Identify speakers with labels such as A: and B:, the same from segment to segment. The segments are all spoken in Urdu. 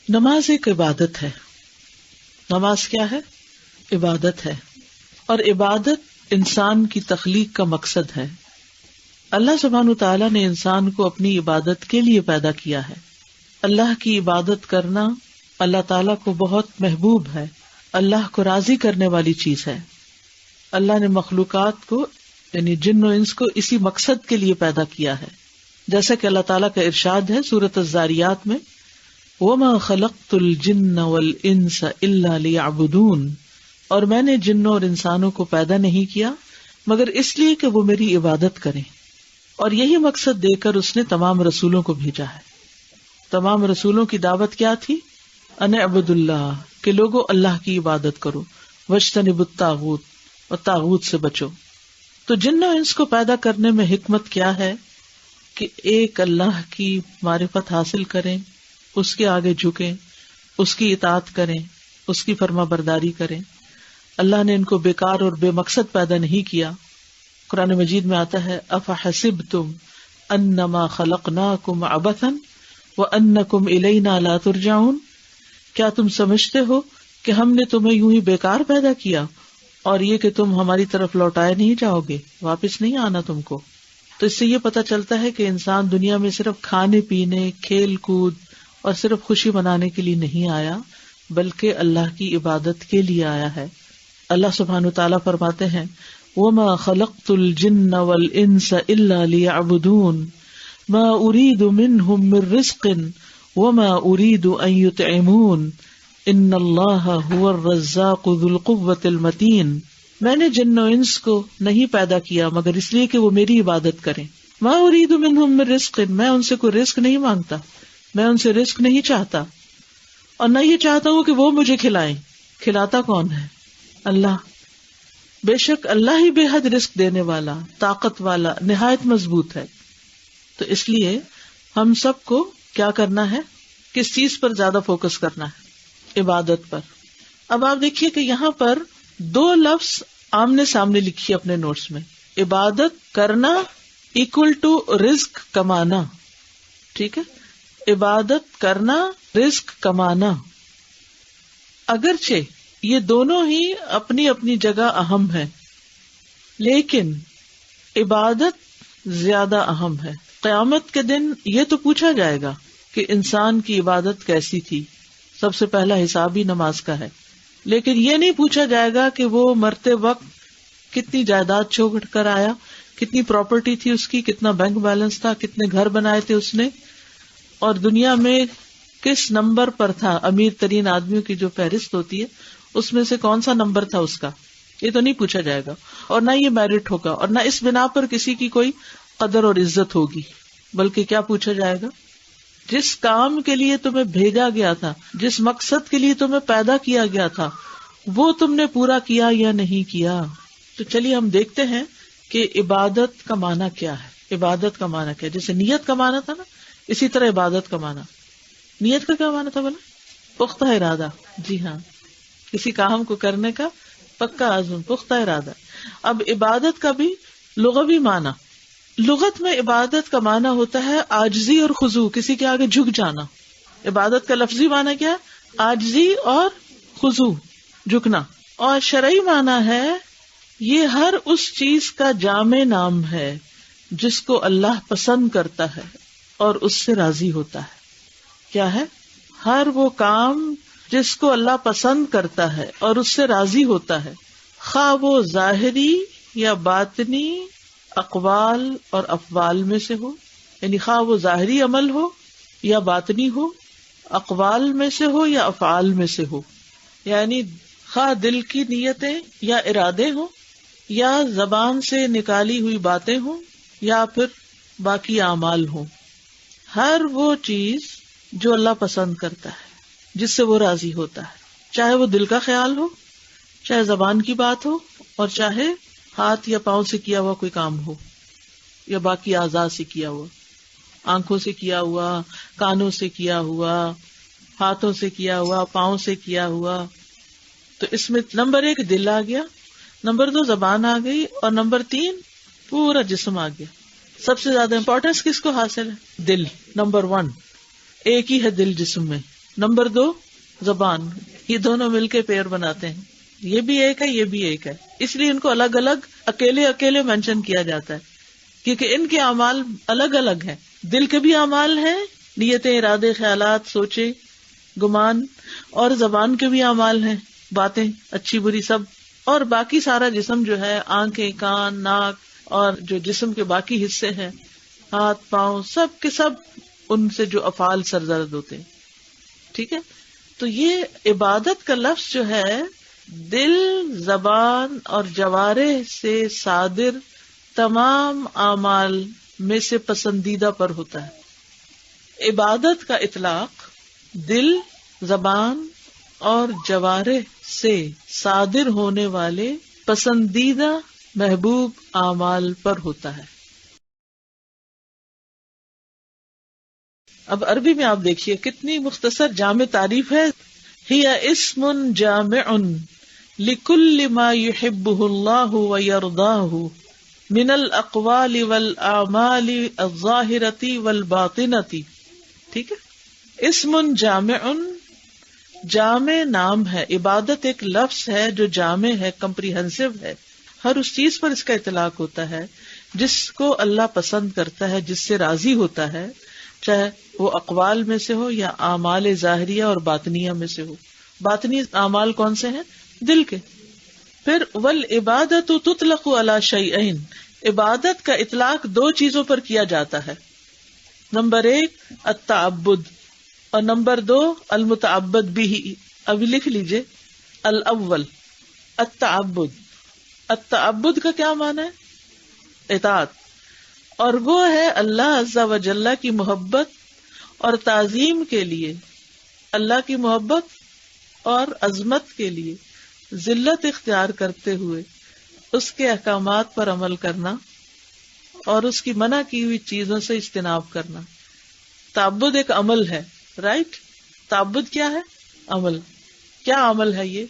A: نماز ایک عبادت ہے. نماز کیا ہے؟ عبادت ہے. اور عبادت انسان کی تخلیق کا مقصد ہے. اللہ سبحانہ وتعالیٰ نے انسان کو اپنی عبادت کے لیے پیدا کیا ہے. اللہ کی عبادت کرنا اللہ تعالیٰ کو بہت محبوب ہے، اللہ کو راضی کرنے والی چیز ہے. اللہ نے مخلوقات کو یعنی جن و انس کو اسی مقصد کے لیے پیدا کیا ہے. جیسا کہ اللہ تعالیٰ کا ارشاد ہے سورۃ الذاریات میں، وَمَا خَلَقْتُ الْجِنَّ وَالْإِنسَ إِلَّا لِيَعْبُدُونَ، اور میں نے جنوں اور انسانوں کو پیدا نہیں کیا مگر اس لیے کہ وہ میری عبادت کریں. اور یہی مقصد دے کر اس نے تمام رسولوں کو بھیجا ہے. تمام رسولوں کی دعوت کیا تھی؟ ان اعبدوا اللہ، کہ لوگوں اللہ کی عبادت کرو، واجتنبوا الطاغوت، اور طاغوت سے بچو. تو جن و انس کو پیدا کرنے میں حکمت کیا ہے کہ ایک اللہ کی معرفت حاصل کریں، اس کے آگے جھکیں، اس کی اطاعت کریں، اس کی فرما برداری کریں. اللہ نے ان کو بیکار اور بے مقصد پیدا نہیں کیا. قرآن مجید میں آتا ہے افحسبتم انما خلقناکم عبثا وانکم الینا لا ترجعون، کیا تم سمجھتے ہو کہ ہم نے تمہیں یوں ہی بیکار پیدا کیا اور یہ کہ تم ہماری طرف لوٹائے نہیں جاؤ گے، واپس نہیں آنا تم کو. تو اس سے یہ پتہ چلتا ہے کہ انسان دنیا میں صرف کھانے پینے، کھیل کود اور صرف خوشی منانے کے لیے نہیں آیا بلکہ اللہ کی عبادت کے لیے آیا ہے. اللہ سبحانہ وتعالیٰ فرماتے ہیں وَمَا خَلَقْتُ الْجِنَّ وَالْإِنسَ إِلَّا لِيَعْبُدُونَ مَا أُرِيدُ مِنْهُمْ مِنْ رِزْقٍ وَمَا أُرِيدُ أَنْ يُطْعِمُونَ إِنَّ اللَّهَ هُوَ الرَّزَّاقُ ذُو الْقُوَّةِ الْمَتِينُ. میں نے جن و انس کو نہیں پیدا کیا مگر اس لیے کہ وہ میری عبادت کریں. مَا أُرِيدُ مِنْهُمْ مِنْ رِزْقٍ، میں ان سے کوئی رزق نہیں مانگتا، میں ان سے رزق نہیں چاہتا، اور نہ یہ چاہتا ہوں کہ وہ مجھے کھلائیں. کھلاتا کون ہے؟ اللہ. بے شک اللہ ہی بے حد رزق دینے والا، طاقت والا، نہایت مضبوط ہے. تو اس لیے ہم سب کو کیا کرنا ہے؟ کس چیز پر زیادہ فوکس کرنا ہے؟ عبادت پر. اب آپ دیکھیے کہ یہاں پر دو لفظ آمنے سامنے لکھیے اپنے نوٹس میں. عبادت کرنا اکول ٹو رزق کمانا. ٹھیک ہے، عبادت کرنا، رزق کمانا. اگرچہ یہ دونوں ہی اپنی اپنی جگہ اہم ہے لیکن عبادت زیادہ اہم ہے. قیامت کے دن یہ تو پوچھا جائے گا کہ انسان کی عبادت کیسی تھی. سب سے پہلا حساب ہی نماز کا ہے، لیکن یہ نہیں پوچھا جائے گا کہ وہ مرتے وقت کتنی جائیداد چھوڑ کر آیا، کتنی پراپرٹی تھی اس کی، کتنا بینک بیلنس تھا، کتنے گھر بنائے تھے اس نے، اور دنیا میں کس نمبر پر تھا. امیر ترین آدمیوں کی جو فہرست ہوتی ہے اس میں سے کون سا نمبر تھا اس کا، یہ تو نہیں پوچھا جائے گا. اور نہ یہ میرٹ ہوگا، اور نہ اس بنا پر کسی کی کوئی قدر اور عزت ہوگی. بلکہ کیا پوچھا جائے گا؟ جس کام کے لیے تمہیں بھیجا گیا تھا، جس مقصد کے لیے تمہیں پیدا کیا گیا تھا، وہ تم نے پورا کیا یا نہیں کیا. تو چلیے ہم دیکھتے ہیں کہ عبادت کا معنی کیا ہے. عبادت کا معنی کیا ہے؟ جیسے نیت کا معنی تھا نا، اسی طرح عبادت کا معنی. نیت کا کیا معنی تھا بولا؟ پختہ ارادہ. جی ہاں، کسی کام کو کرنے کا پکا عزم، پختہ ارادہ. اب عبادت کا بھی لغوی معنی، لغت میں عبادت کا معنی ہوتا ہے عاجزی اور خضوع، کسی کے آگے جھک جانا. عبادت کا لفظی معنی کیا ہے؟ عاجزی اور خضوع، جھکنا. اور شرعی معنی ہے یہ ہر اس چیز کا جامع نام ہے جس کو اللہ پسند کرتا ہے اور اس سے راضی ہوتا ہے. کیا ہے؟ ہر وہ کام جس کو اللہ پسند کرتا ہے اور اس سے راضی ہوتا ہے، خواہ وہ ظاہری یا باطنی اقوال اور افعال میں سے ہو، یعنی خواہ وہ ظاہری عمل ہو یا باطنی ہو، اقوال میں سے ہو یا افعال میں سے ہو. یعنی خواہ دل کی نیتیں یا ارادے ہوں یا زبان سے نکالی ہوئی باتیں ہوں یا پھر باقی اعمال ہوں. ہر وہ چیز جو اللہ پسند کرتا ہے، جس سے وہ راضی ہوتا ہے، چاہے وہ دل کا خیال ہو، چاہے زبان کی بات ہو، اور چاہے ہاتھ یا پاؤں سے کیا ہوا کوئی کام ہو یا باقی اعضاء سے کیا ہوا، آنکھوں سے کیا ہوا، کانوں سے کیا ہوا، ہاتھوں سے کیا ہوا، پاؤں سے کیا ہوا. تو اس میں نمبر 1 دل آ گیا، نمبر 2 زبان آ گئی، اور نمبر 3 پورا جسم آ گیا. سب سے زیادہ امپورٹینس کس کو حاصل ہے؟ دل. نمبر 1 ایک ہی ہے دل جسم میں، نمبر 2 زبان. یہ دونوں مل کے پیر بناتے ہیں. یہ بھی ایک ہے، یہ بھی ایک ہے، اس لیے ان کو الگ الگ اکیلے اکیلے مینشن کیا جاتا ہے، کیونکہ ان کے اعمال الگ الگ ہیں. دل کے بھی اعمال ہیں، نیتیں، ارادے، خیالات، سوچے، گمان، اور زبان کے بھی اعمال ہیں، باتیں اچھی بری سب. اور باقی سارا جسم جو ہے، آنکھیں، کان، ناک، اور جو جسم کے باقی حصے ہیں، ہاتھ، پاؤں، سب کے سب ان سے جو افعال سرزد ہوتے ہیں. ٹھیک ہے. تو یہ عبادت کا لفظ جو ہے دل، زبان اور جوارح سے صادر تمام اعمال میں سے پسندیدہ پر ہوتا ہے. عبادت کا اطلاق دل، زبان اور جوارح سے صادر ہونے والے پسندیدہ محبوب اعمال پر ہوتا ہے. اب عربی میں آپ دیکھیے کتنی مختصر جامع تعریف ہے. ہی اسم جامع لکل ما یحبہ اللہ ویرضاہ من الاقوال والاعمال الظاہرۃ والباطنۃ. ٹھیک ہے. اسم جامع، جامع نام ہے. عبادت ایک لفظ ہے جو جامع ہے، کمپریہنسو ہے. ہر اس چیز پر اس کا اطلاق ہوتا ہے جس کو اللہ پسند کرتا ہے، جس سے راضی ہوتا ہے، چاہے وہ اقوال میں سے ہو یا اعمال ظاہریہ اور باطنیہ میں سے ہو. باطنی اعمال کون سے ہیں؟ دل کے. پھر والعبادۃ تطلق علی شیئین، عبادت کا اطلاق 2 چیزوں پر کیا جاتا ہے. نمبر 1 التعبد، اور نمبر 2 المتعبد بہ. ابھی لکھ لیجئے. الاول التعبد. التعبد کا کیا معنی ہے؟ اطاعت. اور وہ ہے اللہ عز و جل کی محبت اور تعظیم کے لیے، اللہ کی محبت اور عظمت کے لیے ذلت اختیار کرتے ہوئے اس کے احکامات پر عمل کرنا اور اس کی منع کی ہوئی چیزوں سے اجتناب کرنا. تعبد ایک عمل ہے، رائٹ؟ تعبد کیا ہے؟ عمل. کیا عمل ہے یہ؟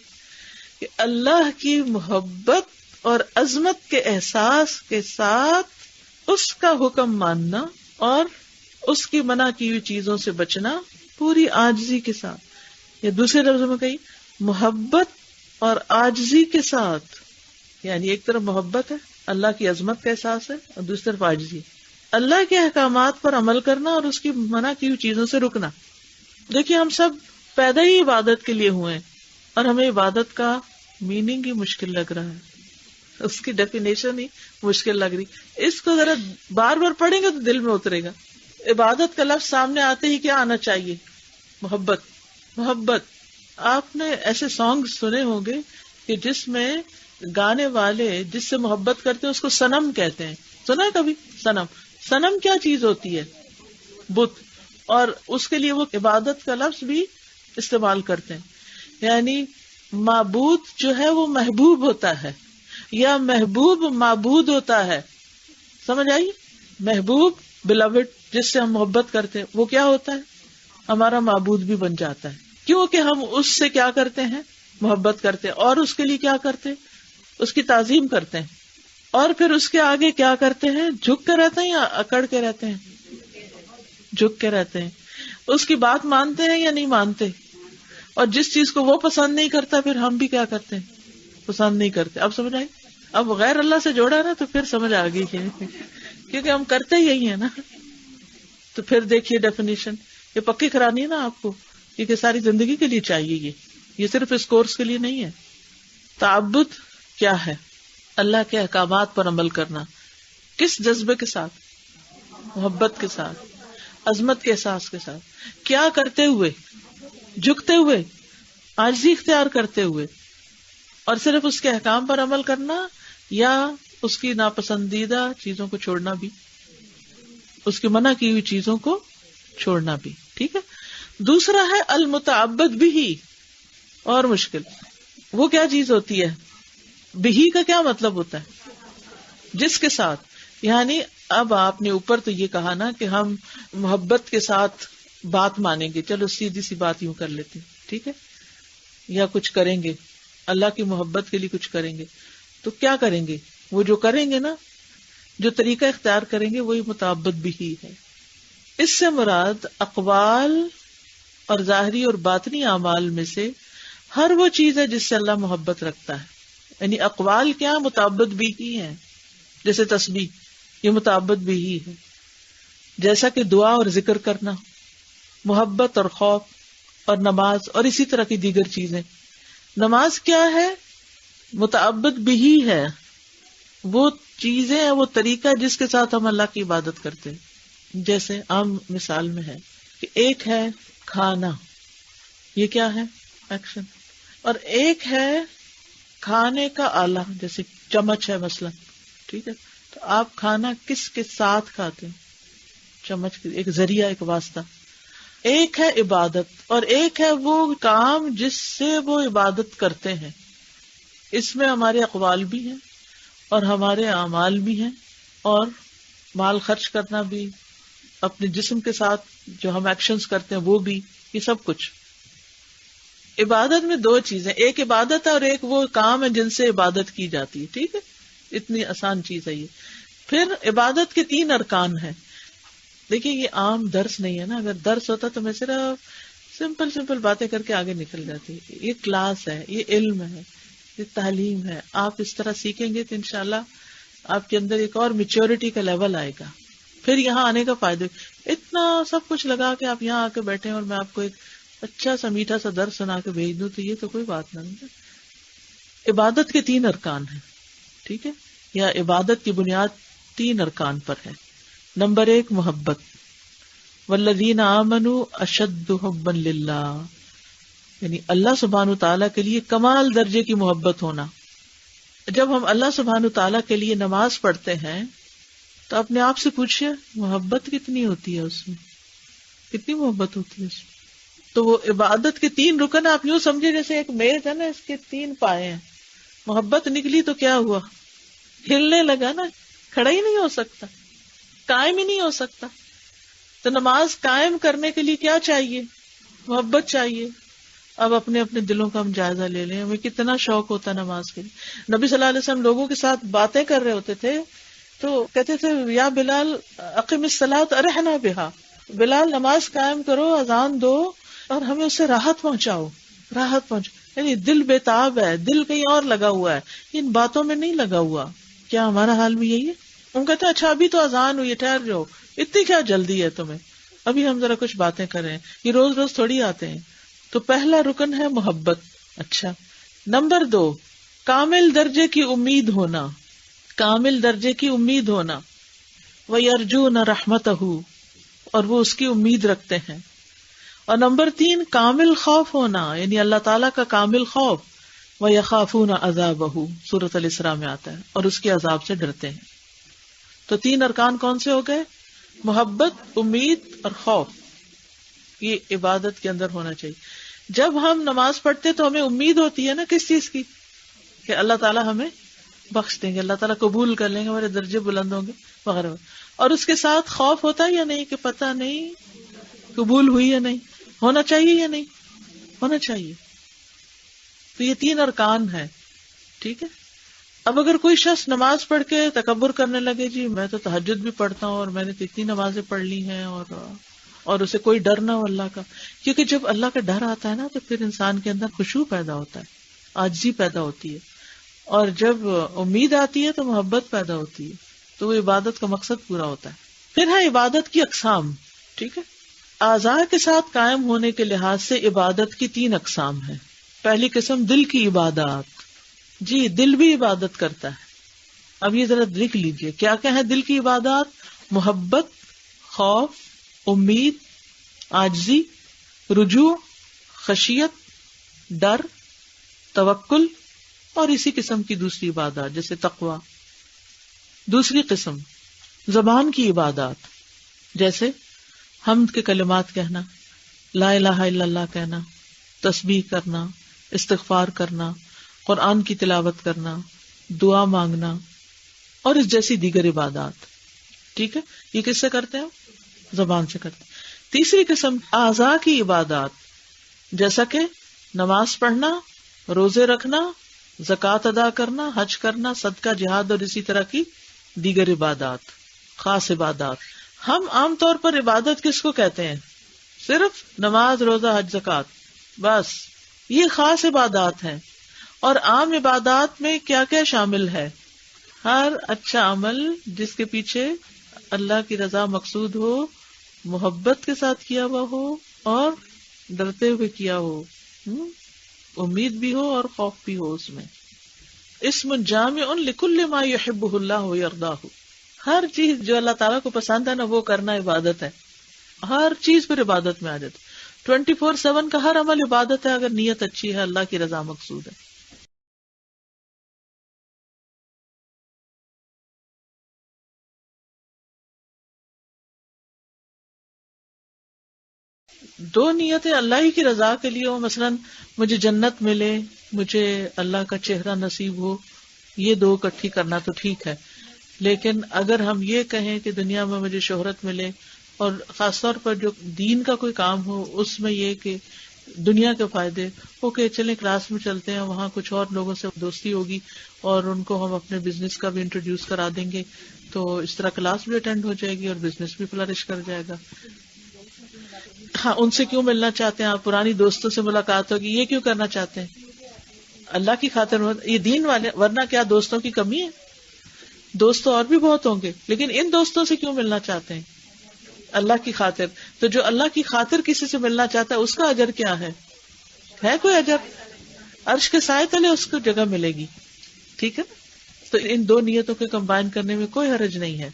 A: کہ اللہ کی محبت اور عظمت کے احساس کے ساتھ اس کا حکم ماننا اور اس کی منع کی ہوئی چیزوں سے بچنا پوری عاجزی کے ساتھ. یا دوسرے لفظوں میں کہیں محبت اور عاجزی کے ساتھ. یعنی ایک طرف محبت ہے، اللہ کی عظمت کا احساس ہے، اور دوسری طرف عاجزی. اللہ کے احکامات پر عمل کرنا اور اس کی منع کی ہوئی چیزوں سے رکنا. دیکھیے ہم سب پیدا ہی عبادت کے لیے ہوئے ہیں، اور ہمیں عبادت کا میننگ ہی مشکل لگ رہا ہے، اس کی ڈیفینیشن ہی مشکل لگ رہی. اس کو ذرا بار بار پڑھیں گے تو دل میں اترے گا. عبادت کا لفظ سامنے آتے ہی کیا آنا چاہیے؟ محبت. محبت. آپ نے ایسے سانگ سنے ہوں گے کہ جس میں گانے والے جس سے محبت کرتے ہیں اس کو صنم کہتے ہیں. سنا ہے کبھی؟ صنم. صنم کیا چیز ہوتی ہے؟ بت. اور اس کے لیے وہ عبادت کا لفظ بھی استعمال کرتے ہیں. یعنی معبود جو ہے وہ محبوب ہوتا ہے، یا محبوب معبود ہوتا ہے. سمجھ آئی؟ محبوب beloved جس سے ہم محبت کرتے ہیں وہ کیا ہوتا ہے؟ ہمارا معبود بھی بن جاتا ہے، کیونکہ ہم اس سے کیا کرتے ہیں؟ محبت کرتے ہیں، اور اس کے لیے کیا کرتے ہیں؟ اس کی تعظیم کرتے ہیں. اور پھر اس کے آگے کیا کرتے ہیں؟ جھک کے رہتے ہیں یا اکڑ کے رہتے ہیں؟ جھک کے رہتے ہیں. اس کی بات مانتے ہیں یا نہیں مانتے؟ اور جس چیز کو وہ پسند نہیں کرتا پھر ہم بھی کیا کرتے ہیں؟ پسند نہیں کرتے. اب سمجھ آئی؟ اب غیر اللہ سے جوڑا نا تو پھر سمجھ آ گئی کیونکہ ہم کرتے یہی ہیں نا. تو پھر دیکھیے ڈیفینیشن، یہ پکی کرانی ہے نا آپ کو، کیونکہ ساری زندگی کے لیے چاہیے. یہ صرف اس کورس کے لیے نہیں ہے. تعبد کیا ہے؟ اللہ کے احکامات پر عمل کرنا. کس جذبے کے ساتھ؟ محبت کے ساتھ، عظمت کے احساس کے ساتھ. کیا کرتے ہوئے؟ جھکتے ہوئے، عاجزی اختیار کرتے ہوئے. اور صرف اس کے احکام پر عمل کرنا یا اس کی ناپسندیدہ چیزوں کو چھوڑنا بھی، اس کی منع کی ہوئی چیزوں کو چھوڑنا بھی. ٹھیک ہے. دوسرا ہے المتعبد بھی، اور مشکل. وہ کیا چیز ہوتی ہے؟ بھی کا کیا مطلب ہوتا ہے؟ جس کے ساتھ. یعنی اب آپ نے اوپر تو یہ کہا نا کہ ہم محبت کے ساتھ بات مانیں گے، چلو سیدھی سی بات یوں کر لیتے ہیں، ٹھیک ہے، یا کچھ کریں گے اللہ کی محبت کے لیے، کچھ کریں گے تو کیا کریں گے؟ وہ جو کریں گے نا، جو طریقہ اختیار کریں گے وہی متعبد بھی ہے. اس سے مراد اقوال اور ظاہری اور باطنی اعمال میں سے ہر وہ چیز ہے جس سے اللہ محبت رکھتا ہے. یعنی اقوال کیا متعبد بھی ہی ہیں، جیسے تسبیح یہ متعبد بھی ہی ہے، جیسا کہ دعا اور ذکر کرنا، محبت اور خوف اور نماز اور اسی طرح کی دیگر چیزیں. نماز کیا ہے؟ متعبد بھی ہی ہے، وہ چیزیں ہیں، وہ طریقہ جس کے ساتھ ہم اللہ کی عبادت کرتے ہیں. جیسے عام مثال میں ہے کہ ایک ہے کھانا، یہ کیا ہے؟ ایکشن. اور ایک ہے کھانے کا آلہ، جیسے چمچ ہے مثلا، ٹھیک ہے، تو آپ کھانا کس کے ساتھ کھاتے ہیں؟ چمچ، ایک ذریعہ، ایک واسطہ. ایک ہے عبادت اور ایک ہے وہ کام جس سے وہ عبادت کرتے ہیں. اس میں ہمارے اقوال بھی ہیں اور ہمارے اعمال بھی ہیں، اور مال خرچ کرنا بھی، اپنے جسم کے ساتھ جو ہم ایکشنز کرتے ہیں وہ بھی، یہ سب کچھ. عبادت میں دو چیزیں، ایک عبادت ہے اور ایک وہ کام ہے جن سے عبادت کی جاتی ہے. ٹھیک ہے، اتنی آسان چیز ہے یہ. پھر عبادت کے 3 ارکان ہیں. دیکھیے یہ عام درس نہیں ہے نا، اگر درس ہوتا تو میں صرف سمپل باتیں کر کے آگے نکل جاتی. یہ کلاس ہے، یہ علم ہے، یہ تعلیم ہے. آپ اس طرح سیکھیں گے تو انشاءاللہ آپ کے اندر ایک اور میچورٹی کا لیول آئے گا. پھر یہاں آنے کا فائدہ، اتنا سب کچھ لگا کے آپ یہاں آ کے بیٹھے اور میں آپ کو ایک اچھا سا میٹھا سا درس سنا کے بھیج دوں تو یہ تو کوئی بات نہیں. عبادت کے 3 ارکان ہیں، ٹھیک ہے، یا عبادت کی بنیاد 3 ارکان پر ہے. نمبر 1 محبت، والذین آمنوا اشد حبا للہ، یعنی اللہ سبحانہ وتعالیٰ کے لیے کمال درجے کی محبت ہونا. جب ہم اللہ سبحانہ وتعالیٰ کے لیے نماز پڑھتے ہیں تو اپنے آپ سے پوچھئے محبت کتنی ہوتی ہے اس میں، کتنی محبت ہوتی ہے اس میں. تو وہ عبادت کے 3 رکن آپ یوں سمجھے جیسے ایک میز ہے نا، اس کے 3 پائے ہیں. محبت نکلی تو کیا ہوا؟ ہلنے لگا نا، کھڑا ہی نہیں ہو سکتا، قائم ہی نہیں ہو سکتا. تو نماز قائم کرنے کے لیے کیا چاہیے؟ محبت چاہیے. اب اپنے اپنے دلوں کا ہم جائزہ لے لیں، ہمیں کتنا شوق ہوتا ہے نماز کے لیے. نبی صلی اللہ علیہ وسلم لوگوں کے ساتھ باتیں کر رہے ہوتے تھے تو کہتے تھے یا بلال اقم الصلاۃ ارحنا بہا، بلال نماز قائم کرو، اذان دو اور ہمیں اس سے راحت پہنچاؤ. یعنی دل بےتاب ہے، دل کہیں اور لگا ہوا ہے، ان باتوں میں نہیں لگا ہوا. کیا ہمارا حال بھی یہی ہے؟ ہم کہتے ہیں اچھا ابھی تو اذان ہوئی ہے، ٹھہر جاؤ، اتنی کیا جلدی ہے تمہیں، ابھی ہم ذرا کچھ باتیں کریں. یہ روز روز تھوڑی آتے ہیں. تو پہلا رکن ہے محبت. اچھا، نمبر 2 کامل درجے کی امید ہونا، کامل درجے کی امید ہونا. وَيَرْجُونَ رَحْمَتَهُ، اور وہ اس کی امید رکھتے ہیں. اور نمبر 3 کامل خوف ہونا، یعنی اللہ تعالیٰ کا کامل خوف. وَيَخَافُونَ عَذَابَهُ، سورۃ الاسراء میں آتا ہے، اور اس کے عذاب سے ڈرتے ہیں. تو 3 ارکان کون سے ہو گئے؟ محبت، امید اور خوف. یہ عبادت کے اندر ہونا چاہیے. جب ہم نماز پڑھتے تو ہمیں امید ہوتی ہے نا کس چیز کی؟ کہ اللہ تعالیٰ ہمیں بخش دیں گے، اللہ تعالیٰ قبول کر لیں گے، ہمارے درجے بلند ہوں گے وغیرہ. اور اس کے ساتھ خوف ہوتا ہے یا نہیں کہ پتہ نہیں قبول ہوئی یا نہیں، ہونا چاہیے یا نہیں ہونا چاہیے. تو یہ 3 ارکان ہیں. ٹھیک ہے. اب اگر کوئی شخص نماز پڑھ کے تکبر کرنے لگے، جی میں تو تہجد بھی پڑھتا ہوں اور میں نے تو اتنی نمازیں پڑھ لی ہیں، اور اسے کوئی ڈر نہ ہو اللہ کا. کیونکہ جب اللہ کا ڈر آتا ہے نا تو پھر انسان کے اندر خشوع پیدا ہوتا ہے، عاجزی پیدا ہوتی ہے، اور جب امید آتی ہے تو محبت پیدا ہوتی ہے، تو وہ عبادت کا مقصد پورا ہوتا ہے. پھر ہے عبادت کی اقسام. ٹھیک ہے. اعضاء کے ساتھ قائم ہونے کے لحاظ سے عبادت کی 3 اقسام ہیں. پہلی قسم دل کی عبادات. جی دل بھی عبادت کرتا ہے. اب یہ ذرا لکھ لیجئے کیا کیا ہے دل کی عبادات؟ محبت، خوف، امید، عاجزی، رجوع، خشیت، ڈر، توکل، اور اسی قسم کی دوسری عبادات جیسے تقوی. دوسری قسم زبان کی عبادات، جیسے حمد کے کلمات کہنا، لا الہ الا اللہ کہنا، تسبیح کرنا، استغفار کرنا، قرآن کی تلاوت کرنا، دعا مانگنا، اور اس جیسی دیگر عبادات. ٹھیک ہے. یہ کس سے کرتے ہیں؟ زبان سے کرتے ہیں. تیسری قسم اعضاء کی عبادات، جیسا کہ نماز پڑھنا، روزے رکھنا، زکوٰۃ ادا کرنا، حج کرنا، صدقہ، جہاد اور اسی طرح کی دیگر عبادات، خاص عبادات. ہم عام طور پر عبادت کس کو کہتے ہیں؟ صرف نماز، روزہ، حج، زکوٰۃ، بس یہ خاص عبادات ہیں. اور عام عبادات میں کیا کیا شامل ہے؟ ہر اچھا عمل جس کے پیچھے اللہ کی رضا مقصود ہو، محبت کے ساتھ کیا ہوا ہو اور ڈرتے ہوئے کیا ہو، امید بھی ہو اور خوف بھی ہو. اس میں اسم جامع لکل ما یحبہ اللہ ویرضاہ، ہر چیز جو اللہ تعالیٰ کو پسند ہے نا وہ کرنا عبادت ہے. ہر چیز پر عبادت میں آ جاتا. 24/7 کا ہر عمل عبادت ہے اگر نیت اچھی ہے، اللہ کی رضا مقصود ہے. دو نیتیں اللہ ہی کی رضا کے لیے ہو، مثلاً مجھے جنت ملے، مجھے اللہ کا چہرہ نصیب ہو، یہ دو اکٹھی کرنا تو ٹھیک ہے. لیکن اگر ہم یہ کہیں کہ دنیا میں مجھے شہرت ملے، اور خاص طور پر جو دین کا کوئی کام ہو اس میں یہ کہ دنیا کے فائدے، اوکے چلیں کلاس میں چلتے ہیں، وہاں کچھ اور لوگوں سے دوستی ہوگی اور ان کو ہم اپنے بزنس کا بھی انٹروڈیوس کرا دیں گے، تو اس طرح کلاس بھی اٹینڈ ہو جائے گی اور بزنس بھی فلرش کر جائے گا. ہاں، ان سے کیوں ملنا چاہتے ہیں آپ؟ پرانی دوستوں سے ملاقات ہوگی، یہ کیوں کرنا چاہتے ہیں؟ اللہ کی خاطر، یہ دین والے، ورنہ کیا دوستوں کی کمی ہے؟ دوست تو اور بھی بہت ہوں گے، لیکن ان دوستوں سے کیوں ملنا چاہتے ہیں؟ اللہ کی خاطر. تو جو اللہ کی خاطر کسی سے ملنا چاہتا ہے اس کا اجر کیا ہے کوئی اجر؟ عرش کے سائے تلے اس کو جگہ ملے گی. ٹھیک ہے نا؟ تو ان دو نیتوں کے کمبائن کرنے میں کوئی حرج نہیں ہے.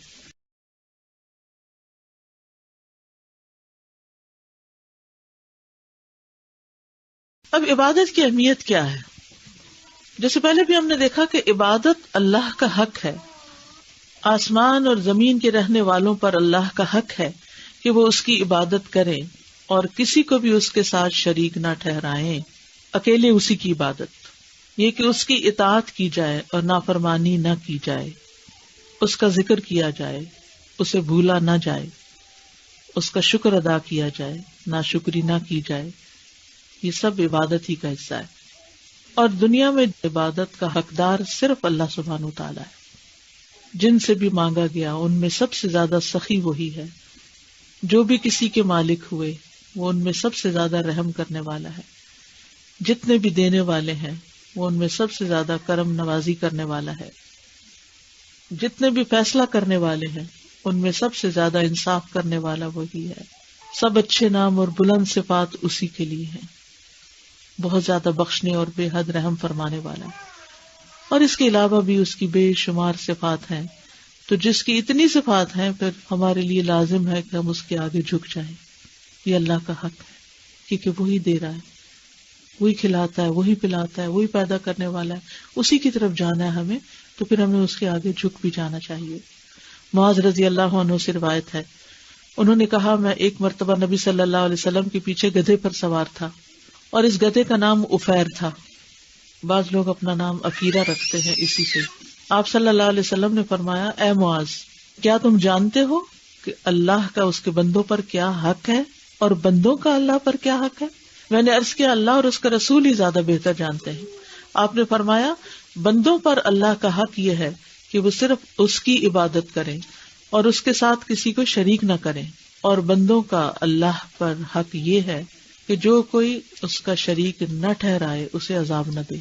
A: اب عبادت کی اہمیت کیا ہے؟ جیسے پہلے بھی ہم نے دیکھا کہ عبادت اللہ کا حق ہے. آسمان اور زمین کے رہنے والوں پر اللہ کا حق ہے کہ وہ اس کی عبادت کریں اور کسی کو بھی اس کے ساتھ شریک نہ ٹھہرائیں. اکیلے اسی کی عبادت، یہ کہ اس کی اطاعت کی جائے اور نافرمانی نہ کی جائے، اس کا ذکر کیا جائے، اسے بھولا نہ جائے، اس کا شکر ادا کیا جائے، ناشکری نہ کی جائے. یہ سب عبادت ہی کا حصہ ہے. اور دنیا میں عبادت کا حقدار صرف اللہ سبحانہ وتعالیٰ ہے. جن سے بھی مانگا گیا ان میں سب سے زیادہ سخی وہی ہے. جو بھی کسی کے مالک ہوئے وہ ان میں سب سے زیادہ رحم کرنے والا ہے. جتنے بھی دینے والے ہیں وہ ان میں سب سے زیادہ کرم نوازی کرنے والا ہے. جتنے بھی فیصلہ کرنے والے ہیں ان میں سب سے زیادہ انصاف کرنے والا وہی ہے. سب اچھے نام اور بلند صفات اسی کے لیے ہیں. بہت زیادہ بخشنے اور بے حد رحم فرمانے والا ہے. اور اس کے علاوہ بھی اس کی بے شمار صفات ہیں. تو جس کی اتنی صفات ہیں پھر ہمارے لیے لازم ہے کہ ہم اس کے آگے جھک جائیں. یہ اللہ کا حق ہے کیونکہ وہی دے رہا ہے، وہی کھلاتا ہے، وہی پلاتا ہے، وہی پیدا کرنے والا ہے. اسی کی طرف جانا ہے ہمیں، تو پھر ہمیں اس کے آگے جھک بھی جانا چاہیے. معاذ رضی اللہ عنہ سے روایت ہے، انہوں نے کہا میں ایک مرتبہ نبی صلی اللہ علیہ وسلم کے پیچھے گدھے پر سوار تھا اور اس گدھے کا نام عفیر تھا. بعض لوگ اپنا نام عفیرہ رکھتے ہیں اسی سے. آپ صلی اللہ علیہ وسلم نے فرمایا اے معاذ، کیا تم جانتے ہو کہ اللہ کا اس کے بندوں پر کیا حق ہے اور بندوں کا اللہ پر کیا حق ہے؟ میں نے عرض کیا اللہ اور اس کا رسول ہی زیادہ بہتر جانتے ہیں. آپ نے فرمایا بندوں پر اللہ کا حق یہ ہے کہ وہ صرف اس کی عبادت کریں اور اس کے ساتھ کسی کو شریک نہ کریں، اور بندوں کا اللہ پر حق یہ ہے کہ جو کوئی اس کا شریک نہ ٹھہرائے اسے عذاب نہ دے،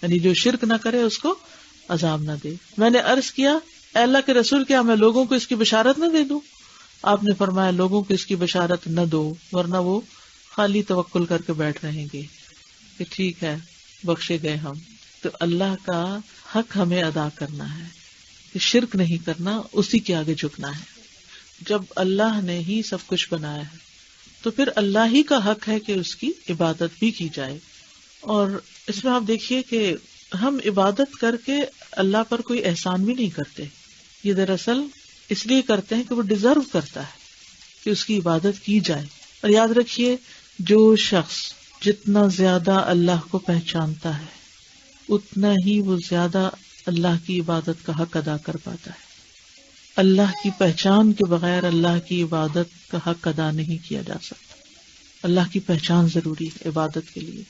A: یعنی جو شرک نہ کرے اس کو عذاب نہ دے. میں نے عرض کیا اے اللہ کے رسول کیا میں لوگوں کو اس کی بشارت نہ دے دوں؟ آپ نے فرمایا لوگوں کو اس کی بشارت نہ دو ورنہ وہ خالی توکل کر کے بیٹھ رہیں گے کہ ٹھیک ہے بخشے گئے ہم. تو اللہ کا حق ہمیں ادا کرنا ہے کہ شرک نہیں کرنا، اسی کے آگے جھکنا ہے. جب اللہ نے ہی سب کچھ بنایا ہے تو پھر اللہ ہی کا حق ہے کہ اس کی عبادت بھی کی جائے. اور اس میں آپ دیکھیے کہ ہم عبادت کر کے اللہ پر کوئی احسان بھی نہیں کرتے. یہ دراصل اس لیے کرتے ہیں کہ وہ ڈیزرو کرتا ہے کہ اس کی عبادت کی جائے. اور یاد رکھیے جو شخص جتنا زیادہ اللہ کو پہچانتا ہے اتنا ہی وہ زیادہ اللہ کی عبادت کا حق ادا کر پاتا ہے. اللہ کی پہچان کے بغیر اللہ کی عبادت کا حق ادا نہیں کیا جا سکتا. اللہ کی پہچان ضروری ہے عبادت کے لیے.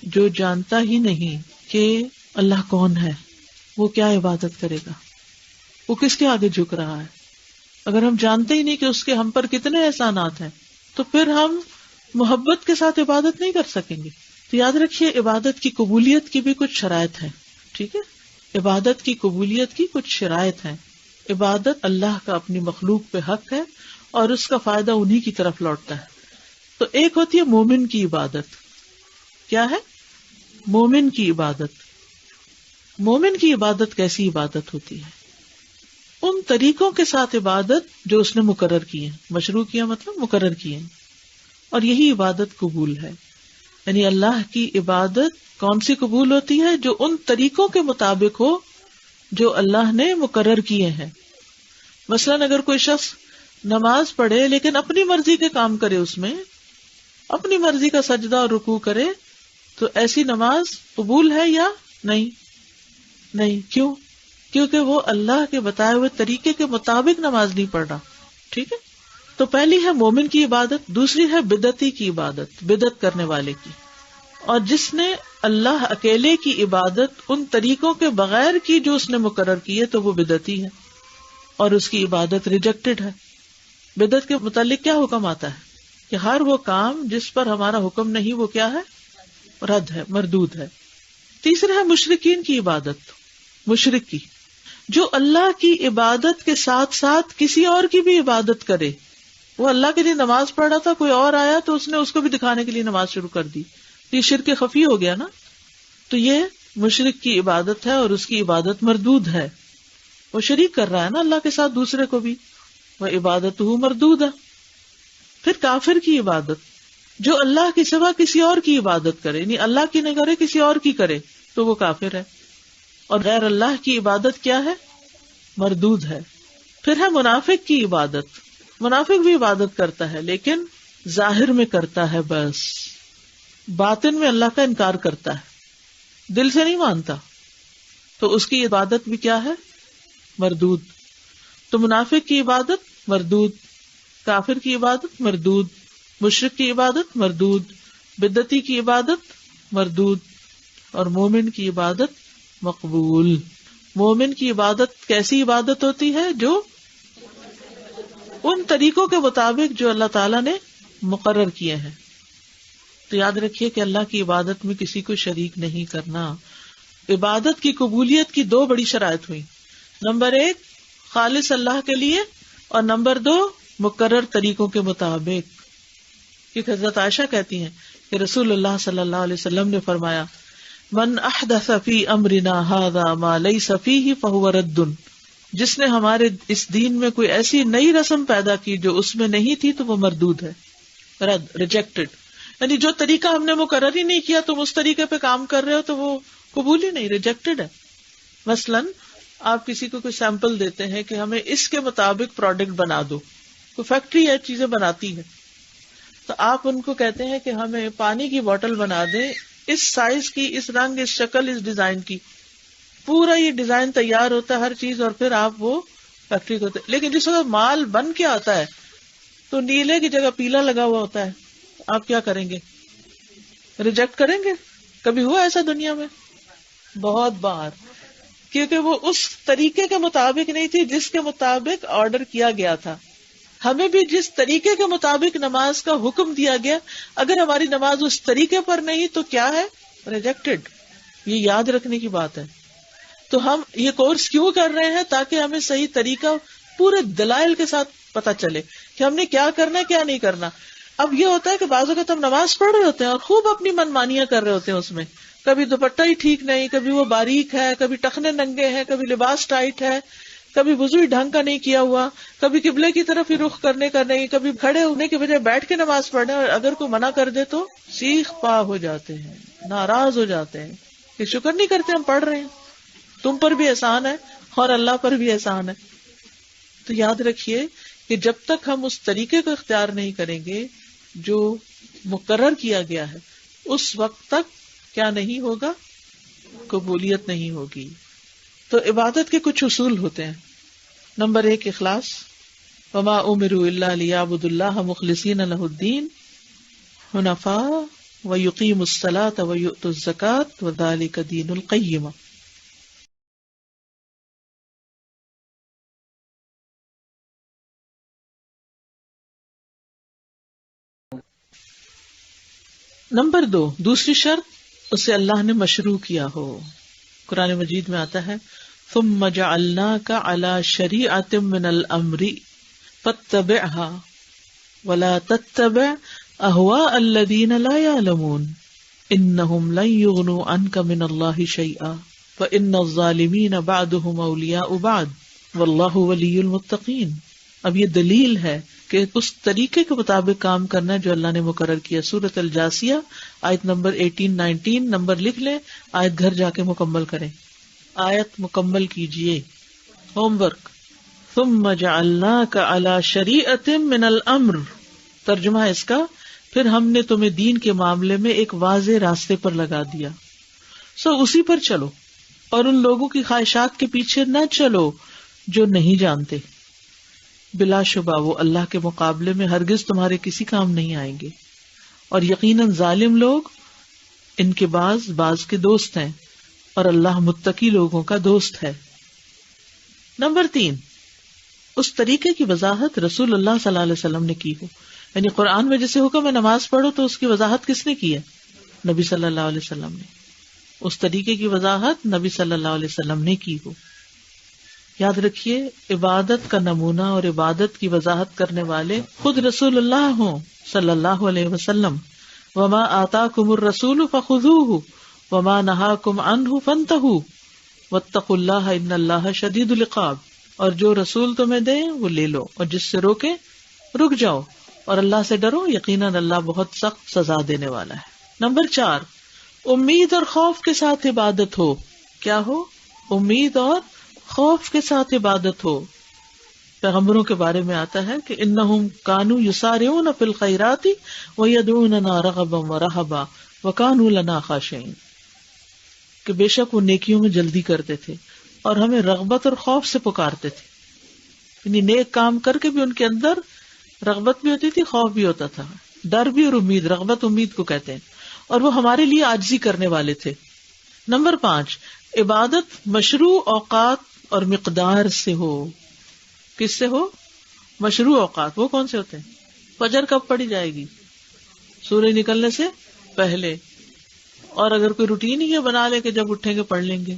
A: جو جانتا ہی نہیں کہ اللہ کون ہے وہ کیا عبادت کرے گا؟ وہ کس کے آگے جھک رہا ہے؟ اگر ہم جانتے ہی نہیں کہ اس کے ہم پر کتنے احسانات ہیں تو پھر ہم محبت کے ساتھ عبادت نہیں کر سکیں گے. تو یاد رکھیے عبادت کی قبولیت کی بھی کچھ شرائط ہیں. ٹھیک ہے, عبادت کی قبولیت کی کچھ شرائط ہیں. عبادت اللہ کا اپنی مخلوق پہ حق ہے اور اس کا فائدہ انہی کی طرف لوٹتا ہے. تو ایک ہوتی ہے مومن کی عبادت. کیا ہے؟ مومن کی عبادت. مومن کی عبادت کیسی عبادت ہوتی ہے؟ ان طریقوں کے ساتھ عبادت جو اس نے مقرر کیے ہیں. مشروع کیا مطلب مقرر کیے ہیں, اور یہی عبادت قبول ہے. یعنی اللہ کی عبادت کون سی قبول ہوتی ہے؟ جو ان طریقوں کے مطابق ہو جو اللہ نے مقرر کیے ہیں. مثلاً اگر کوئی شخص نماز پڑھے لیکن اپنی مرضی کے کام کرے, اس میں اپنی مرضی کا سجدہ اور رکوع کرے, تو ایسی نماز قبول ہے یا نہیں؟ نہیں. کیوں؟ کیونکہ وہ اللہ کے بتائے ہوئے طریقے کے مطابق نماز نہیں پڑھ رہا. ٹھیک ہے, تو پہلی ہے مومن کی عبادت, دوسری ہے بدعتی کی عبادت, بدعت کرنے والے کی. اور جس نے اللہ اکیلے کی عبادت ان طریقوں کے بغیر کی جو اس نے مقرر کی ہے تو وہ بدعتی ہے اور اس کی عبادت ریجیکٹڈ ہے. بدعت کے متعلق کیا حکم آتا ہے کہ ہر وہ کام جس پر ہمارا حکم نہیں وہ کیا ہے؟ رد ہے, مردود ہے. تیسرا ہے مشرکین کی عبادت. مشرک کی, جو اللہ کی عبادت کے ساتھ ساتھ کسی اور کی بھی عبادت کرے. وہ اللہ کے لیے نماز پڑھ رہا تھا, کوئی اور آیا تو اس نے اس کو بھی دکھانے کے لیے نماز شروع کر دی. یہ شرک خفی ہو گیا نا. تو یہ مشرک کی عبادت ہے اور اس کی عبادت مردود ہے. وہ شریک کر رہا ہے نا اللہ کے ساتھ دوسرے کو بھی, وہ عبادت مردود ہے. پھر کافر کی عبادت, جو اللہ کے سوا کسی اور کی عبادت کرے, یعنی اللہ کی نہ کرے کسی اور کی کرے, تو وہ کافر ہے. اور غیر اللہ کی عبادت کیا ہے؟ مردود ہے. پھر ہے منافق کی عبادت. منافق بھی عبادت کرتا ہے لیکن ظاہر میں کرتا ہے بس, باطن میں اللہ کا انکار کرتا ہے, دل سے نہیں مانتا, تو اس کی عبادت بھی کیا ہے؟ مردود. تو منافق کی عبادت مردود, کافر کی عبادت مردود, مشرک کی عبادت مردود, بدعتی کی عبادت مردود, اور مومن کی عبادت مقبول. مومن کی عبادت کیسی عبادت ہوتی ہے؟ جو ان طریقوں کے مطابق جو اللہ تعالیٰ نے مقرر کیے ہیں. تو یاد رکھیے کہ اللہ کی عبادت میں کسی کو شریک نہیں کرنا. عبادت کی قبولیت کی دو بڑی شرائط ہوئی. نمبر 1 خالص اللہ کے لیے, اور نمبر 2 مقرر طریقوں کے مطابق. کیونکہ حضرت عائشہ کہتی ہیں کہ رسول اللہ صلی اللہ علیہ وسلم نے فرمایا, من احدث فی امرنا ھذا ما لیس فیہ فہو رد. جس نے ہمارے اس دین میں کوئی ایسی نئی رسم پیدا کی جو اس میں نہیں تھی تو وہ مردود ہے, رد, ریجیکٹڈ. یعنی جو طریقہ ہم نے مقرر ہی نہیں کیا, تم اس طریقے پہ کام کر رہے ہو تو وہ قبول ہی نہیں, ریجیکٹڈ ہے. مثلاً آپ کسی کو کوئی سیمپل دیتے ہیں کہ ہمیں اس کے مطابق پروڈکٹ بنا دو, کوئی فیکٹری ہے چیزیں بناتی ہے, تو آپ ان کو کہتے ہیں کہ ہمیں پانی کی بوٹل بنا دیں اس سائز کی, اس رنگ, اس شکل, اس ڈیزائن کی. پورا یہ ڈیزائن تیار ہوتا ہے ہر چیز, اور پھر آپ وہ فیکٹری کو, لیکن جس وقت مال بن کے آتا ہے تو نیلے کی جگہ پیلا لگا ہوا ہوتا ہے, آپ کیا کریں گے؟ ریجیکٹ کریں گے؟ کبھی ہوا ایسا دنیا میں؟ بہت بار, کیونکہ وہ اس طریقے کے مطابق نہیں تھی جس کے مطابق آرڈر کیا گیا تھا. ہمیں بھی جس طریقے کے مطابق نماز کا حکم دیا گیا, اگر ہماری نماز اس طریقے پر نہیں تو کیا ہے؟ ریجیکٹڈ. یہ یاد رکھنے کی بات ہے. تو ہم یہ کورس کیوں کر رہے ہیں؟ تاکہ ہمیں صحیح طریقہ پورے دلائل کے ساتھ پتہ چلے کہ ہم نے کیا کرنا ہے کیا نہیں کرنا. اب یہ ہوتا ہے کہ بعض اوقات ہم نماز پڑھ رہے ہوتے ہیں اور خوب اپنی من مانیاں کر رہے ہوتے ہیں, اس میں کبھی دوپٹہ ہی ٹھیک نہیں, کبھی وہ باریک ہے, کبھی ٹخنے ننگے ہیں, کبھی لباس ٹائٹ ہے, کبھی وضو ہی ڈھنگ کا نہیں کیا ہوا, کبھی قبلے کی طرف ہی رخ کرنے کا نہیں, کبھی کھڑے ہونے کے بجائے بیٹھ کے نماز پڑھنے, اور اگر کوئی منع کر دے تو سیخ پا ہو جاتے ہیں, ناراض ہو جاتے ہیں کہ شکر نہیں کرتے ہم پڑھ رہے ہیں, تم پر بھی احسان ہے اور اللہ پر بھی احسان ہے. تو یاد رکھیے کہ جب تک ہم اس طریقے کو اختیار نہیں کریں گے جو مقرر کیا گیا ہے, اس وقت تک کیا نہیں ہوگا؟ قبولیت نہیں ہوگی. تو عبادت کے کچھ اصول ہوتے ہیں. نمبر 1 اخلاص. وما امروا الا ليعبدوا الله مخلصين له الدين حنفاء ويقيموا الصلاة ويؤتوا الزكاة وذلك دين القيمة. نمبر 2، دوسری شرط اسے اللہ نے مشروع کیا ہو. قرآن مجید میں آتا ہے ثم جعلناک علی شریعۃ من الامر فاتبعها ولا تتبع اہواء الذین لا یعلمون انہم لن یغنوا عنک من اللہ شیئا فإن الظالمین بعضهم اولیاء بعض واللہ ولی المتقین. اب یہ دلیل ہے کہ اس طریقے کے مطابق کام کرنا ہے جو اللہ نے مقرر کیا. سورۃ الجاثیہ آیت نمبر 18-19 نمبر لکھ لیں، آیت گھر جا کے مکمل کریں، آیت مکمل کیجئے. Home work. ثم جعلناک علی شریعۃ من الامر، ترجمہ ہے اس کا پھر ہم نے تمہیں دین کے معاملے میں ایک واضح راستے پر لگا دیا، اسی پر چلو اور ان لوگوں کی خواہشات کے پیچھے نہ چلو جو نہیں جانتے. بلا شبہ وہ اللہ کے مقابلے میں ہرگز تمہارے کسی کام نہیں آئیں گے، اور یقیناً ظالم لوگ ان کے بعض کے دوست ہیں اور اللہ متقی لوگوں کا دوست ہے. نمبر 3، اس طریقے کی وضاحت رسول اللہ صلی اللہ علیہ وسلم نے کی ہو. یعنی قرآن میں جیسے حکم ہے نماز پڑھو تو اس کی وضاحت کس نے کی ہے؟ نبی صلی اللہ علیہ وسلم نے. اس طریقے کی وضاحت نبی صلی اللہ علیہ وسلم نے کی ہو. یاد رکھیے عبادت کا نمونہ اور عبادت کی وضاحت کرنے والے خود رسول اللہ ہوں صلی اللہ علیہ وسلم. وما آتاکم الرسول فخذوہ وما نہاکم عنہ فانتہوا واتقوا اللہ ان اللہ شدید العقاب. اور جو رسول تمہیں دیں وہ لے لو اور جس سے روکے رک جاؤ، اور اللہ سے ڈرو، یقیناً اللہ بہت سخت سزا دینے والا ہے. نمبر 4، امید اور خوف کے ساتھ عبادت ہو. کیا ہو؟ امید اور خوف کے ساتھ عبادت ہو. پیغمبروں کے بارے میں آتا ہے کہ انہم کانوا یسارعون فی الخیرات ویدعوننا رغبا ورہبا وکانوا لنا خاشعین، کہ بے شک وہ نیکیوں میں جلدی کرتے تھے اور ہمیں رغبت اور خوف سے پکارتے تھے. یعنی نیک کام کر کے بھی ان کے اندر رغبت بھی ہوتی تھی، خوف بھی ہوتا تھا، ڈر بھی اور امید. رغبت امید کو کہتے ہیں. اور وہ ہمارے لیے عاجزی کرنے والے تھے. نمبر 5، عبادت مشروع اوقات اور مقدار سے ہو. کس سے ہو؟ مشروع اوقات. وہ کون سے ہوتے ہیں؟ فجر کب پڑھی جائے گی؟ سورج نکلنے سے پہلے. اور اگر کوئی روٹین ہی بنا لے کہ جب اٹھیں گے پڑھ لیں گے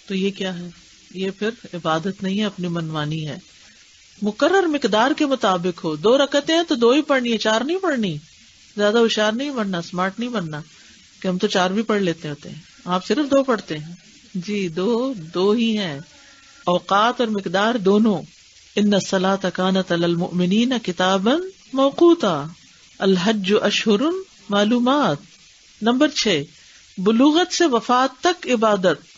A: تو یہ کیا ہے؟ یہ پھر عبادت نہیں ہے، اپنی منمانی ہے. مقرر مقدار کے مطابق ہو. 2 رکعتیں ہیں تو 2 ہی پڑھنی ہے، 4 نہیں پڑھنی. زیادہ ہوشیار نہیں بننا، اسمارٹ نہیں بننا کہ ہم تو 4 بھی پڑھ لیتے ہوتے ہیں. آپ صرف 2 پڑھتے ہیں. جی 2 ہی ہیں. اوقات اور مقدار دونوں. ان الصلاۃ کانت علی المؤمنین کتابا موقوتا الحج اشہر معلومات. نمبر 6، بلوغت سے وفات تک عبادت.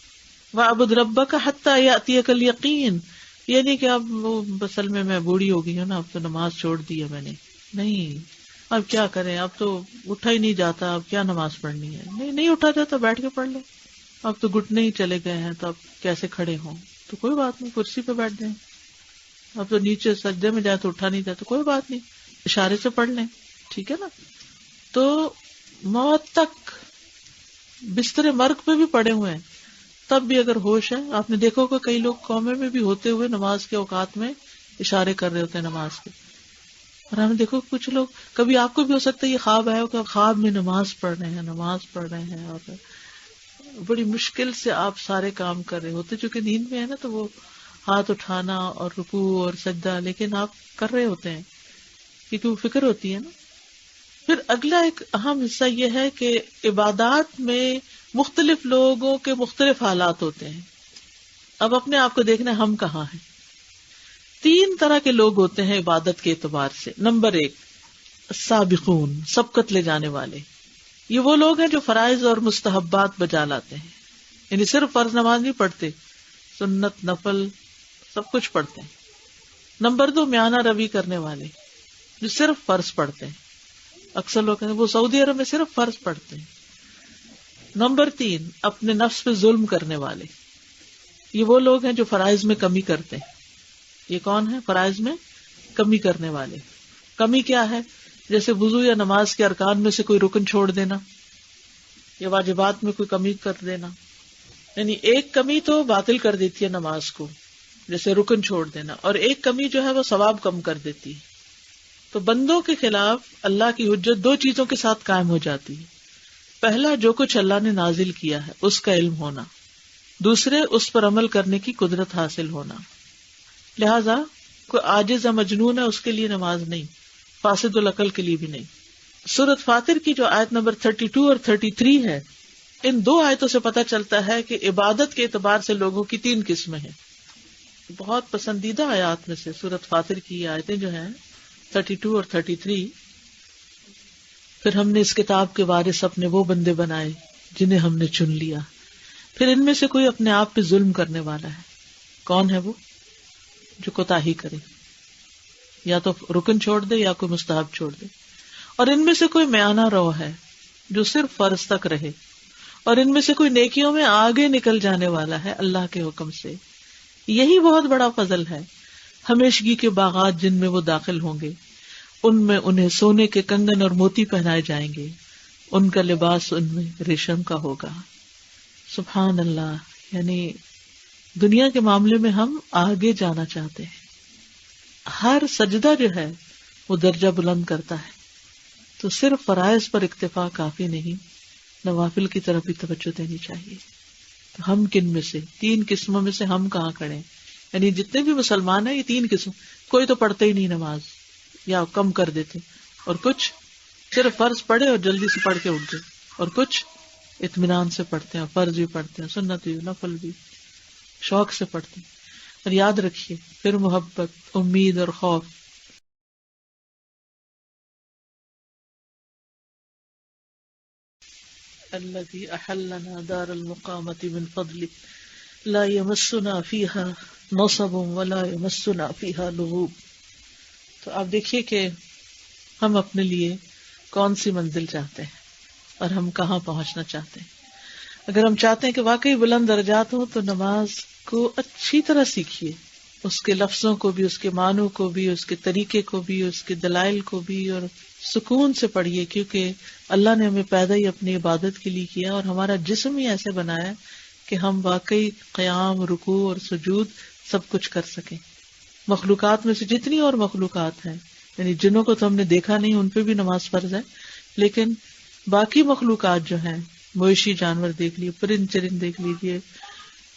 A: وَاعْبُدْ رَبَّكَ حَتَّى يَأْتِيَكَ الْيَقِينُ. یہ نہیں کہ اب اصل میں بوڑھی ہو گئی ہوں نا، اب تو نماز چھوڑ دی ہے میں نے. نہیں، اب کیا کریں، اب تو اٹھا ہی نہیں جاتا، اب کیا نماز پڑھنی ہے. نہیں اٹھا جاتا، بیٹھ کے پڑھ لو. اب تو گھٹنے ہی چلے گئے ہیں تو اب کیسے کھڑے ہوں؟ تو کوئی بات نہیں، کرسی پہ بیٹھ جائیں. اب تو نیچے سجدے میں جائے تو اٹھا نہیں جاتا، کوئی بات نہیں، اشارے سے پڑھ لیں. ٹھیک ہے نا. تو موت تک بستر مرگ پہ بھی پڑے ہوئے ہیں، تب بھی اگر ہوش ہے. آپ نے دیکھو کہ کئی لوگ قومے میں بھی ہوتے ہوئے نماز کے اوقات میں اشارے کر رہے ہوتے ہیں نماز کے. اور ہم دیکھو کچھ لوگ، کبھی آپ کو بھی ہو سکتا ہے یہ خواب ہے کہ خواب میں نماز پڑھ رہے ہیں اور بڑی مشکل سے آپ سارے کام کر رہے ہوتے. چونکہ نیند میں ہے نا تو وہ ہاتھ اٹھانا اور رکوع اور سجدہ، لیکن آپ کر رہے ہوتے ہیں کیونکہ وہ فکر ہوتی ہے نا. پھر اگلا ایک اہم حصہ یہ ہے کہ عبادات میں مختلف لوگوں کے مختلف حالات ہوتے ہیں. اب اپنے آپ کو دیکھنا ہے ہم کہاں ہیں. 3 طرح کے لوگ ہوتے ہیں عبادت کے اعتبار سے. نمبر 1، السابقون، سبقت لے جانے والے. یہ وہ لوگ ہیں جو فرائض اور مستحبات بجا لاتے ہیں. یعنی صرف فرض نماز نہیں پڑھتے، سنت نفل سب کچھ پڑھتے ہیں. نمبر 2، میانہ روی کرنے والے جو صرف فرض پڑھتے ہیں. اکثر لوگ کہتے ہیں وہ سعودی عرب میں صرف فرض پڑھتے ہیں. نمبر 3، اپنے نفس پہ ظلم کرنے والے. یہ وہ لوگ ہیں جو فرائض میں کمی کرتے ہیں. یہ کون ہے؟ فرائض میں کمی کرنے والے. کمی کیا ہے؟ جیسے وضو یا نماز کے ارکان میں سے کوئی رکن چھوڑ دینا یا واجبات میں کوئی کمی کر دینا. یعنی ایک کمی تو باطل کر دیتی ہے نماز کو، جیسے رکن چھوڑ دینا، اور ایک کمی جو ہے وہ ثواب کم کر دیتی ہے. تو بندوں کے خلاف اللہ کی حجت 2 چیزوں کے ساتھ قائم ہو جاتی ہے. پہلا جو کچھ اللہ نے نازل کیا ہے اس کا علم ہونا، دوسرے اس پر عمل کرنے کی قدرت حاصل ہونا. لہذا کوئی عاجز یا مجنون ہے اس کے لیے نماز نہیں، فاسد العقل کے لیے بھی نہیں. سورۃ فاطر کی جو آیت نمبر 32 اور 33 ہے، ان دو آیتوں سے پتہ چلتا ہے کہ عبادت کے اعتبار سے لوگوں کی 3 قسمیں ہیں. بہت پسندیدہ آیات میں سے سورۃ فاطر کی آیتیں جو ہیں 32 اور 33. پھر ہم نے اس کتاب کے وارث اپنے وہ بندے بنائے جنہیں ہم نے چن لیا، پھر ان میں سے کوئی اپنے آپ پہ ظلم کرنے والا ہے. کون ہے وہ؟ جو کوتاہی کرے، یا تو رکن چھوڑ دے یا کوئی مستحب چھوڑ دے. اور ان میں سے کوئی میانہ رو ہے جو صرف فرض تک رہے، اور ان میں سے کوئی نیکیوں میں آگے نکل جانے والا ہے اللہ کے حکم سے. یہی بہت بڑا فضل ہے. ہمیشگی کے باغات جن میں وہ داخل ہوں گے، ان میں انہیں سونے کے کنگن اور موتی پہنائے جائیں گے، ان کا لباس ان میں ریشم کا ہوگا. سبحان اللہ. یعنی دنیا کے معاملے میں ہم آگے جانا چاہتے ہیں. ہر سجدہ جو ہے وہ درجہ بلند کرتا ہے. تو صرف فرائض پر اکتفا کافی نہیں، نوافل کی طرف بھی توجہ دینی چاہیے. تو ہم کن میں سے 3 قسموں میں سے ہم کہاں کھڑے ہیں؟ یعنی جتنے بھی مسلمان ہیں یہ 3 قسم. کوئی تو پڑھتے ہی نہیں نماز یا کم کر دیتے، اور کچھ صرف فرض پڑھے اور جلدی سے پڑھ کے اٹھ گئے، اور کچھ اطمینان سے پڑھتے ہیں، فرض بھی پڑھتے ہیں، سنت بھی، نفل بھی شوق سے پڑھتے ہیں. اور یاد رکھیے پھر محبت، امید اور خوف. الذی احلنا دار المقامۃ من فضلہ لا یمسنا فیہا نصب ولا یمسنا فیہا لغوب. تو آپ دیکھیے کہ ہم اپنے لیے کون سی منزل چاہتے ہیں اور ہم کہاں پہنچنا چاہتے ہیں. اگر ہم چاہتے ہیں کہ واقعی بلند درجات ہوں تو نماز کو اچھی طرح سیکھیے، اس کے لفظوں کو بھی، اس کے معنوں کو بھی، اس کے طریقے کو بھی، اس کے دلائل کو بھی، اور سکون سے پڑھیے. کیونکہ اللہ نے ہمیں پیدا ہی اپنی عبادت کے لیے کیا، اور ہمارا جسم ہی ایسے بنایا کہ ہم واقعی قیام، رکوع اور سجود سب کچھ کر سکیں. مخلوقات میں سے جتنی اور مخلوقات ہیں، یعنی جنوں کو تو ہم نے دیکھا نہیں، ان پہ بھی نماز فرض ہے، لیکن باقی مخلوقات جو ہیں، مویشی جانور دیکھ لیے، پرند چرند دیکھ لیجیے،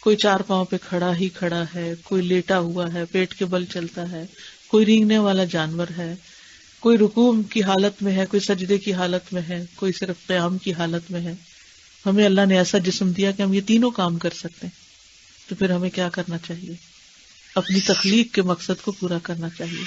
A: کوئی 4 پاؤں پہ کھڑا ہی کھڑا ہے، کوئی لیٹا ہوا ہے، پیٹ کے بل چلتا ہے، کوئی رینگنے والا جانور ہے، کوئی رکوع کی حالت میں ہے، کوئی سجدے کی حالت میں ہے، کوئی صرف قیام کی حالت میں ہے. ہمیں اللہ نے ایسا جسم دیا کہ ہم یہ تینوں کام کر سکتے ہیں. تو پھر ہمیں کیا کرنا چاہیے؟ اپنی تخلیق کے مقصد کو پورا کرنا چاہیے.